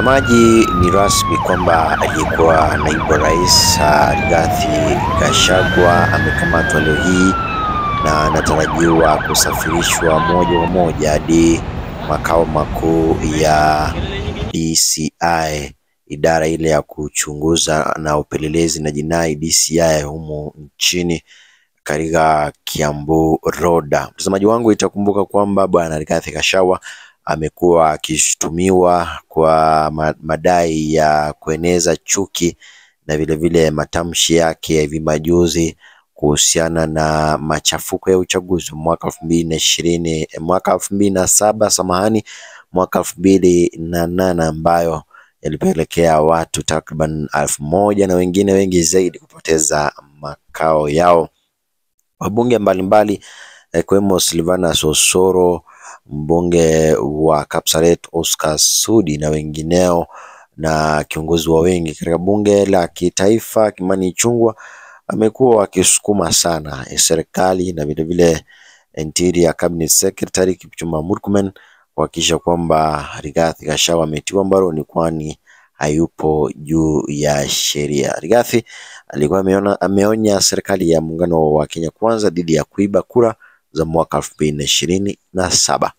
Mtazamaji, ni rasmi kwamba aliyekuwa naibu rais Rigathi Gachagua amekamatwa leo hii na anatarajiwa kusafirishwa moja kwa moja hadi makao makuu ya DCI, idara ile ya kuchunguza na upelelezi na jinai DCI humu nchini katika Kiambu Road. Mtazamaji wangu, itakumbuka kwamba bwana Rigathi Gachagua amekuwa akishutumiwa kwa madai ya kueneza chuki na vile matamshi yake ya hivi majuzi kuhusiana na machafuko ya uchaguzi mwaka 2008 ambayo yalipelekea watu takriban 1000 na wengine wengi zaidi kupoteza makao yao. Wabunge mbalimbali ikiwemo Silvanus Osoro, mbunge wa Kapsaret Oscar Sudi na wengineo, na kiongozi wa wengi katika bunge la kitaifa Kimani Ichung'wah amekuwa wakisukuma sana serikali na vile Interior Cabinet Secretary Kipchumba Murkomen kuhakikisha kwamba Rigathi Gachagua ametiwa mbaroni, kwani hayupo juu ya sheria. Rigathi alikuwa ameonya serikali ya muungano wa Kenya Kwanza dhidi ya kuiba kura za mwaka 2027.